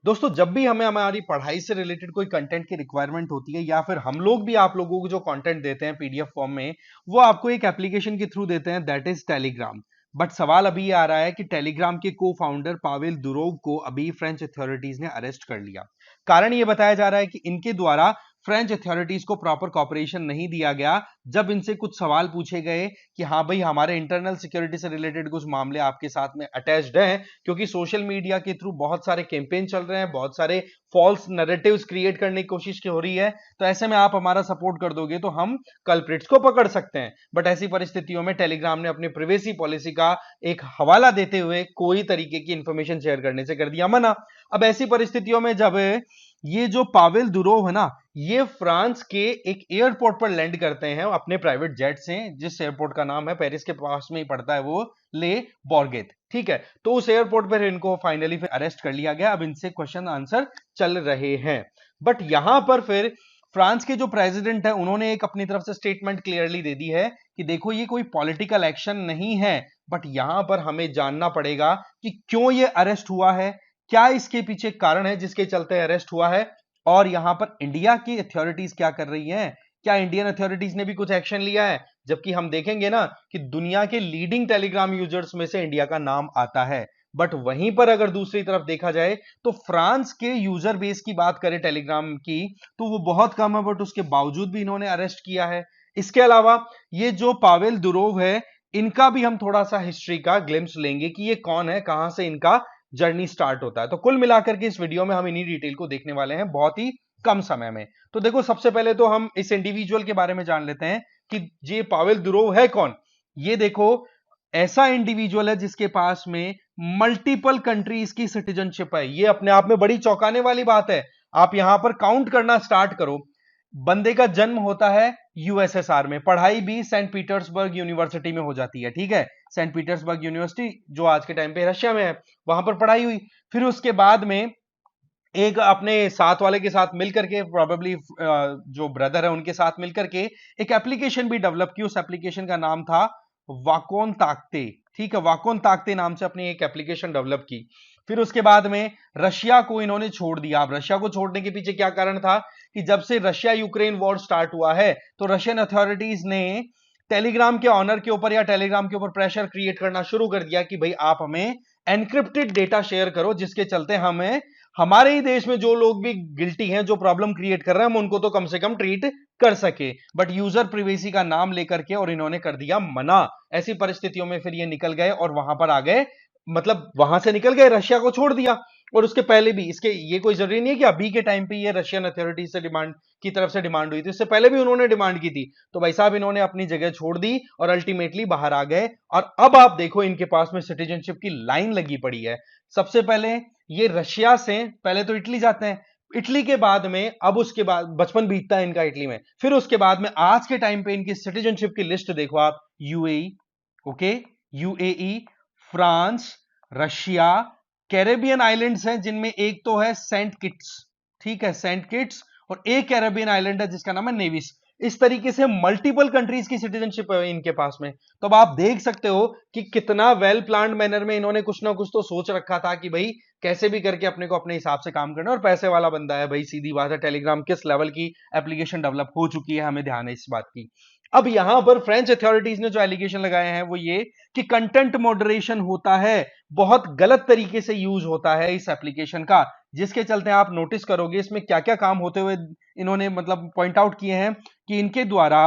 दोस्तों, जब भी हमें हमारी पढ़ाई से रिलेटेड कोई कंटेंट की रिक्वायरमेंट होती है या फिर हम लोग भी आप लोगों को जो कंटेंट देते हैं पीडीएफ फॉर्म में, वो आपको एक एप्लीकेशन के थ्रू देते हैं, दैट इज टेलीग्राम। बट सवाल अभी ये आ रहा है कि टेलीग्राम के को फाउंडर पावेल दुरोव को अभी फ्रेंच अथॉरिटीज ने अरेस्ट कर लिया। कारण ये बताया जा रहा है कि इनके द्वारा फ्रेंच अथॉरिटीज को प्रॉपर कॉपरेशन नहीं दिया गया जब इनसे कुछ सवाल पूछे गए कि हाँ भाई, हमारे इंटरनल सिक्योरिटी से रिलेटेड कुछ मामले आपके साथ में अटैच्ड हैं, क्योंकि सोशल मीडिया के थ्रू बहुत सारे कैंपेन चल रहे हैं, बहुत सारे फॉल्स नैरेटिव्स क्रिएट करने की कोशिश हो रही है। तो ऐसे में आप हमारा सपोर्ट कर दोगे तो हम कल्प्रिट्स को पकड़ सकते हैं। बट ऐसी परिस्थितियों में टेलीग्राम ने अपनी प्रिवेसी पॉलिसी का एक हवाला देते हुए कोई तरीके की इंफॉर्मेशन शेयर करने से कर दिया मना। अब ऐसी परिस्थितियों में जब ये जो पावेल दुरोव है ना, ये फ्रांस के एक एयरपोर्ट पर लैंड करते हैं अपने प्राइवेट जेट से, जिस एयरपोर्ट का नाम है पेरिस के पास में ही पड़ता है, वो ले बोर्गेत। ठीक है, तो उस एयरपोर्ट पर इनको फाइनली फिर अरेस्ट कर लिया गया। अब इनसे क्वेश्चन आंसर चल रहे हैं। बट यहां पर फिर फ्रांस के जो प्रेसिडेंट है उन्होंने एक अपनी तरफ से स्टेटमेंट क्लियरली दे दी है कि देखो, ये कोई पॉलिटिकल एक्शन नहीं है, बट यहां पर हमें जानना पड़ेगा कि क्यों ये अरेस्ट हुआ है, क्या इसके पीछे कारण है जिसके चलते अरेस्ट हुआ है, और यहां पर इंडिया की अथॉरिटीज क्या कर रही हैं, क्या इंडियन अथॉरिटीज ने भी कुछ एक्शन लिया है। जबकि हम देखेंगे ना कि दुनिया के लीडिंग टेलीग्राम यूजर्स में से इंडिया का नाम आता है। बट वहीं पर अगर दूसरी तरफ देखा जाए तो फ्रांस के यूजर बेस की बात करें टेलीग्राम की, तो वो बहुत कम है, बट उसके बावजूद भी इन्होंने अरेस्ट किया है। इसके अलावा ये जो पावेल दुरोव है, इनका भी हम थोड़ा सा हिस्ट्री का ग्लिम्स लेंगे कि ये कौन है, कहां से इनका जर्नी स्टार्ट होता है। तो कुल मिलाकर के इस वीडियो में हम इन्हीं डिटेल को देखने वाले हैं बहुत ही कम समय में। तो देखो, सबसे पहले तो हम इस इंडिविजुअल के बारे में जान लेते हैं कि ये पावेल दुरोव है कौन। ये देखो, ऐसा इंडिविजुअल है जिसके पास में मल्टीपल कंट्रीज की सिटीजनशिप है। ये अपने आप में बड़ी चौंकाने वाली बात है। आप यहां पर काउंट करना स्टार्ट करो। बंदे का जन्म होता है यूएसएसआर में, पढ़ाई भी सेंट पीटर्सबर्ग यूनिवर्सिटी में हो जाती है। ठीक है, सेंट पीटर्सबर्ग यूनिवर्सिटी जो आज के टाइम पे रशिया में है, वहां पर पढ़ाई हुई। फिर उसके बाद में एक अपने साथ वाले के साथ मिलकर के, प्रोबेबली जो ब्रदर है उनके साथ मिलकर के एक एप्लीकेशन भी डेवलप की। उस एप्लीकेशन का नाम था वाकोन ताकते। ठीक है, वाकोन ताकते नाम से अपनी एक एप्लीकेशन डेवलप की। फिर उसके बाद में रशिया को इन्होंने छोड़ दिया। अब रशिया को छोड़ने के पीछे क्या कारण था कि जब से रशिया यूक्रेन वॉर स्टार्ट हुआ है तो रशियन अथॉरिटीज ने टेलीग्राम के ऑनर के ऊपर या टेलीग्राम के ऊपर प्रेशर क्रिएट करना शुरू कर दिया कि भाई आप हमें एनक्रिप्टेड डेटा शेयर करो, जिसके चलते हमें हमारे ही देश में जो लोग भी गिल्टी हैं, जो प्रॉब्लम क्रिएट कर रहे हैं, हम उनको तो कम से कम ट्रीट कर सके। बट यूजर प्रिवेसी का नाम लेकर के और इन्होंने कर दिया मना। ऐसी परिस्थितियों में फिर ये निकल गए और वहां पर आ गए, मतलब वहां से निकल गए, रशिया को छोड़ दिया। और उसके पहले भी इसके, ये कोई जरूरी नहीं है कि अभी के टाइम पे ये रशियन अथॉरिटी से डिमांड की तरफ से डिमांड हुई थी, इससे पहले भी उन्होंने डिमांड की थी। तो भाई साहब, इन्होंने अपनी जगह छोड़ दी और अल्टीमेटली बाहर आ गए। और अब आप देखो, इनके पास में सिटीजनशिप की लाइन लगी पड़ी है। सबसे पहले ये रशिया से पहले तो इटली जाते हैं, इटली के बाद में, अब उसके बाद बचपन बीतता है इनका इटली में, फिर उसके बाद में आज के टाइम पे इनकी सिटीजनशिप की लिस्ट देखो आप। UAE, okay, UAE, France, Russia, Caribbean islands हैं जिनमें एक तो है सेंट किट्स। ठीक है, सेंट किट्स, और एक कैरेबियन आइलैंड है जिसका नाम है नेविस। इस तरीके से मल्टीपल कंट्रीज की सिटीजनशिप है इनके पास में। तो अब आप देख सकते हो कि कितना वेल प्लान्ड मैनर में इन्होंने कुछ ना कुछ तो सोच रखा था कि भाई कैसे भी करके अपने को अपने हिसाब से काम करना। और पैसे वाला बंदा है भाई, सीधी बात है। टेलीग्राम किस लेवल की एप्लीकेशन डेवलप हो चुकी है, हमें ध्यान है इस बात की। अब यहां पर फ्रेंच अथॉरिटीज ने जो एलिगेशन लगाए हैं वो ये कि कंटेंट मॉडरेशन होता है, बहुत गलत तरीके से यूज होता है इस एप्लीकेशन का, जिसके चलते आप नोटिस करोगे इसमें क्या क्या काम होते हुए इन्होंने मतलब पॉइंट आउट किए हैं कि इनके द्वारा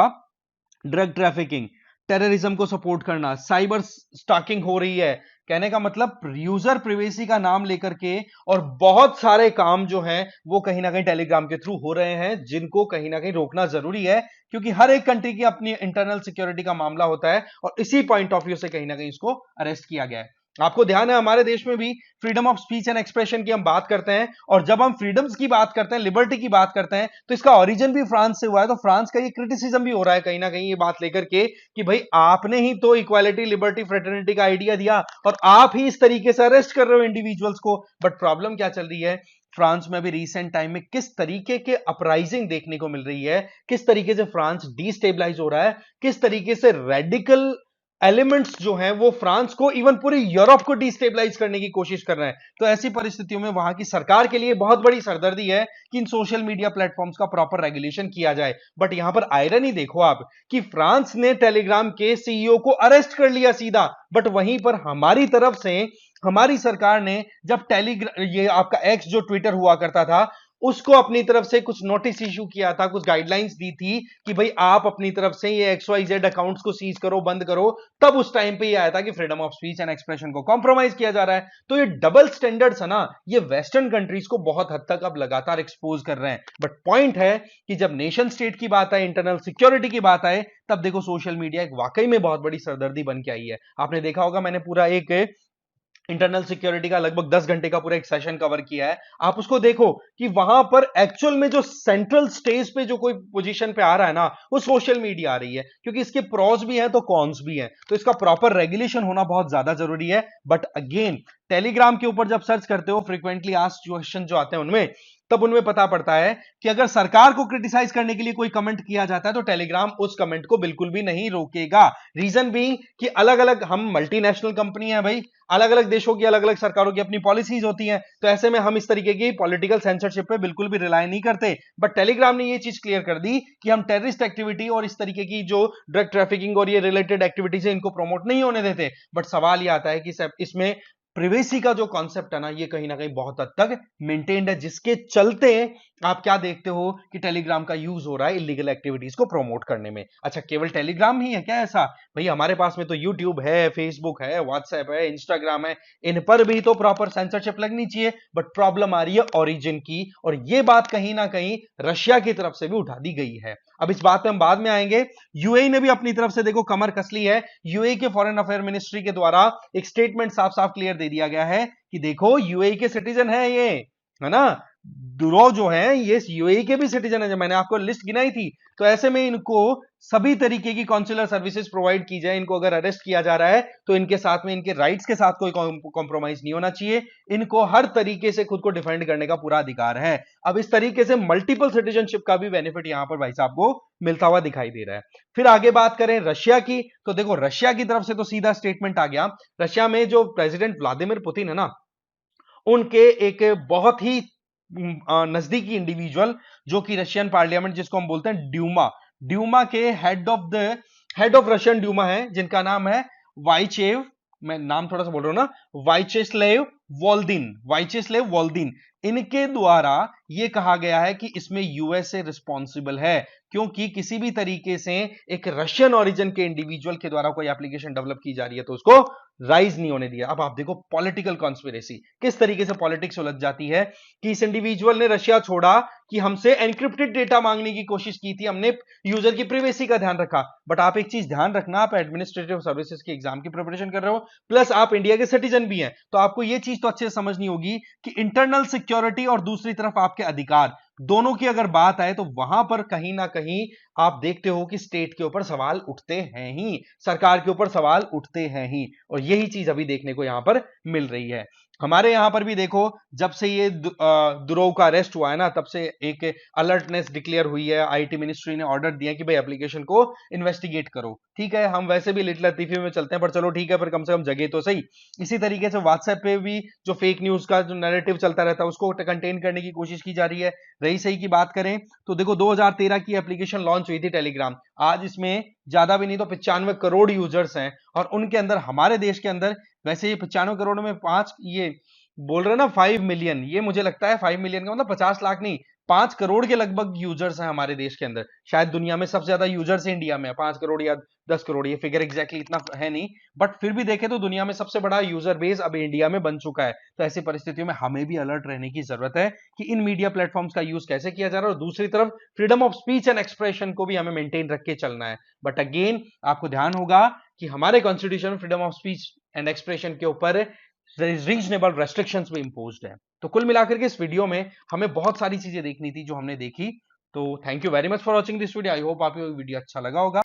ड्रग ट्रैफिकिंग, टेररिज्म को सपोर्ट करना, साइबर स्टॉकिंग हो रही है। कहने का मतलब यूजर प्रिवेसी का नाम लेकर के और बहुत सारे काम जो हैं वो कहीं ना कहीं टेलीग्राम के थ्रू हो रहे हैं, जिनको कहीं ना कहीं रोकना जरूरी है, क्योंकि हर एक कंट्री की अपनी इंटरनल सिक्योरिटी का मामला होता है। और इसी पॉइंट ऑफ व्यू से कहीं ना कहीं इसको अरेस्ट किया गया है। आपको ध्यान है, हमारे देश में भी freedom of speech and expression की हम बात करते हैं, और जब हम फ्रीडम्स की बात करते हैं, लिबर्टी की बात करते हैं, तो इसका ओरिजिन भी फ्रांस से हुआ है। तो फ्रांस का ये क्रिटिसिज्म भी हो रहा है कहीं ना कहीं ये बात लेकर के कि भाई आपने ही तो इक्वालिटी, लिबर्टी, फ्रेटर्निटी का आइडिया दिया और आप ही इस तरीके से अरेस्ट कर रहे हो इंडिविजुअल्स को। बट प्रॉब्लम क्या चल रही है, फ्रांस में भी रिसेंट टाइम में किस तरीके के अपराइजिंग देखने को मिल रही है, किस तरीके से फ्रांस डिस्टेबलाइज हो रहा है, किस तरीके से रेडिकल एलिमेंट्स जो हैं वो फ्रांस को, इवन पूरे यूरोप को डिस्टेबलाइज करने की कोशिश कर रहे हैं। तो ऐसी परिस्थितियों में वहां की सरकार के लिए बहुत बड़ी सरदर्दी है कि इन सोशल मीडिया प्लेटफॉर्म्स का प्रॉपर रेगुलेशन किया जाए। बट यहां पर आयरनी देखो आप कि फ्रांस ने टेलीग्राम के सीईओ को अरेस्ट कर लिया सीधा, बट वहीं पर हमारी तरफ से हमारी सरकार ने जब टेलीग्राम, ये आपका एक्स जो ट्विटर हुआ करता था, उसको अपनी तरफ से कुछ नोटिस इशू किया था, कुछ गाइडलाइंस दी थी कि भाई आप अपनी तरफ से ये XYZ अकाउंट्स को सीज करो, बंद करो। तब उस टाइम पे ये आया था कि freedom of speech and expression को कॉम्प्रोमाइज किया जा रहा है। तो ये डबल स्टैंडर्ड्स है ना, ये वेस्टर्न कंट्रीज को बहुत हद तक अब लगातार एक्सपोज कर रहे हैं। बट पॉइंट है कि जब नेशन स्टेट की बात आए, इंटरनल सिक्योरिटी की बात आए, तब देखो सोशल मीडिया एक वाकई में बहुत बड़ी सरदर्दी बन के आई है। आपने देखा होगा मैंने पूरा एक इंटरनल सिक्योरिटी का लगभग 10 घंटे का पूरा एक सेशन कवर किया है। आप उसको देखो कि वहां पर एक्चुअल में जो सेंट्रल स्टेज पे जो कोई पोजीशन पे आ रहा है ना, वो सोशल मीडिया आ रही है, क्योंकि इसके प्रॉस भी हैं तो कॉन्स भी हैं। तो इसका प्रॉपर रेगुलेशन होना बहुत ज्यादा जरूरी है। बट अगेन टेलीग्राम के ऊपर जब सर्च करते हो फ्रीक्वेंटली आस्क्ड क्वेश्चन जो आते हैं उनमें, तब उनमें पता पड़ता है कि अगर सरकार को क्रिटिसाइज करने के लिए कोई कमेंट किया जाता है तो टेलीग्राम उस कमेंट को बिल्कुल भी नहीं रोकेगा। रीजन भी कि अलग अलग हम मल्टीनेशनल कंपनी है भाई, अलग अलग देशों की अलग अलग सरकारों की अपनी पॉलिसीज होती हैं, तो ऐसे में हम इस तरीके की पॉलिटिकल सेंसरशिप पे बिल्कुल भी रिलाय नहीं करते। बट टेलीग्राम ने ये चीज क्लियर कर दी कि हम टेररिस्ट एक्टिविटी और इस तरीके की जो ड्रग ट्रैफिकिंग और ये रिलेटेड एक्टिविटीज है इनको प्रमोट नहीं होने देते। बट सवाल ये आता है कि इसमें प्रिवेसी का जो कॉन्सेप्ट है ना, ये कहीं ना कहीं बहुत हद तक मेंटेन्ड है, जिसके चलते आप क्या देखते हो कि टेलीग्राम का यूज हो रहा है इलीगल एक्टिविटीज को प्रमोट करने में। अच्छा, केवल टेलीग्राम ही है क्या ऐसा? भाई हमारे पास में तो यूट्यूब है, फेसबुक है, व्हाट्सएप है, इंस्टाग्राम है, इन पर भी तो प्रॉपर सेंसरशिप लगनी चाहिए। बट प्रॉब्लम आ रही है ओरिजिन की, और ये बात कहीं ना कहीं रशिया की तरफ से भी उठा दी गई है। अब इस बात पे हम बाद में आएंगे। यूएई ने भी अपनी तरफ से देखो कमर कस ली है। यूएई के फॉरेन अफेयर मिनिस्ट्री के द्वारा एक स्टेटमेंट साफ साफ क्लियर दे दिया गया है कि देखो यूएई के सिटीजन है ये, है ना, दुरो जो है ये यूएई के भी सिटीजन है, जब मैंने आपको लिस्ट गिनाई थी। तो ऐसे में इनको सभी तरीके की कॉन्सुलर सर्विसेज प्रोवाइड की जाए। इनको अगर अरेस्ट किया जा रहा है तो इनके साथ में इनके राइट्स के साथ कोई कॉम्प्रोमाइज नहीं होना चाहिए। इनको हर तरीके से खुद को डिफेंड करने का पूरा अधिकार है। अब इस तरीके से मल्टीपल सिटीजनशिप का भी बेनिफिट यहां पर भाई साहब को मिलता हुआ दिखाई दे रहा है। फिर आगे बात करें रशिया की, तो देखो रशिया की तरफ से तो सीधा स्टेटमेंट आ गया। रशिया में जो प्रेसिडेंट व्लादिमीर पुतिन है ना, उनके एक बहुत ही नजदीकी इंडिविजुअल, जो कि रशियन पार्लियामेंट जिसको हम बोलते हैं ड्यूमा, ड्यूमा के हेड ऑफ रशियन ड्यूमा है, जिनका नाम है वाइचेव, मैं नाम थोड़ा सा बोल रहा हूं ना, वाइचेस्लेव वोल्दिन। इनके द्वारा यह कहा गया है कि इसमें यूएसए रिस्पॉन्सिबल है, क्योंकि किसी भी तरीके से एक रशियन ओरिजिन के इंडिविजुअल के द्वारा कोई एप्लीकेशन डेवलप की जा रही है तो उसको राइज नहीं होने दिया। अब आप देखो पॉलिटिकल कॉन्स्पिरेसी किस तरीके से पॉलिटिक्स उलझ जाती है कि इस इंडिविजुअल ने रशिया छोड़ा कि हमसे एनक्रिप्टेड डेटा मांगने की कोशिश की थी, हमने यूजर की प्राइवेसी का ध्यान रखा। बट आप एक चीज ध्यान रखना, आप एडमिनिस्ट्रेटिव सर्विसेज के एग्जाम की प्रिपरेशन कर रहे हो, प्लस आप इंडिया के सिटीजन भी हैं, तो आपको यह चीज तो अच्छे से समझनी होगी कि इंटरनल सिक्योरिटी और दूसरी तरफ आपके अधिकार, दोनों की अगर बात आए तो वहां पर कहीं ना कहीं आप देखते हो कि स्टेट के ऊपर सवाल उठते हैं ही, सरकार के ऊपर सवाल उठते हैं ही, और यही चीज अभी देखने को यहां पर मिल रही है। हमारे यहां पर भी देखो जब से ये दुरोव का अरेस्ट हुआ है ना, तब से एक अलर्टनेस डिक्लेयर हुई है। आईटी मिनिस्ट्री ने ऑर्डर दिया कि भाई एप्लीकेशन को इन्वेस्टिगेट करो। ठीक है, हम वैसे भी लिट लतीफी में चलते हैं, पर चलो ठीक है, पर कम से कम जगह तो सही। इसी तरीके से व्हाट्सएप पे भी जो फेक न्यूज का जो नैरेटिव चलता रहता है उसको कंटेन करने की कोशिश की जा रही है। रही सही की बात करें तो देखो 2013 की एप्लीकेशन लॉन्च हुई थी टेलीग्राम, आज इसमें ज्यादा भी नहीं तो 95 करोड़ यूजर्स हैं, और उनके अंदर हमारे देश के अंदर वैसे ये 95 करोड़ में 5 ये बोल रहे ना 5 मिलियन, ये मुझे लगता है 5 मिलियन का मतलब 50 लाख नहीं, 5 करोड़ के लगभग यूजर्स हैं हमारे देश के अंदर। शायद दुनिया में सबसे ज्यादा यूजर्स इंडिया में 5 करोड़ या 10 करोड़, ये फिगर एग्जैक्टली इतना है नहीं, बट फिर भी देखें तो दुनिया में सबसे बड़ा यूजर बेस अब इंडिया में बन चुका है। तो ऐसी परिस्थितियों में हमें भी अलर्ट रहने की जरूरत है कि इन मीडिया प्लेटफॉर्म्स का यूज कैसे किया जा रहा है, और दूसरी तरफ freedom of speech and expression को भी हमें मेंटेन रख के चलना है। बट अगेन आपको ध्यान होगा कि हमारे कॉन्स्टिट्यूशन में freedom of speech and expression के ऊपर रीजनेबल रेस्ट्रिक्शंस भी इंपोज्ड है। तो कुल मिलाकर के इस वीडियो में हमें बहुत सारी चीजें देखनी थी जो हमने देखी। तो thank you very much for watching this video. I hope आपको वीडियो अच्छा लगा होगा।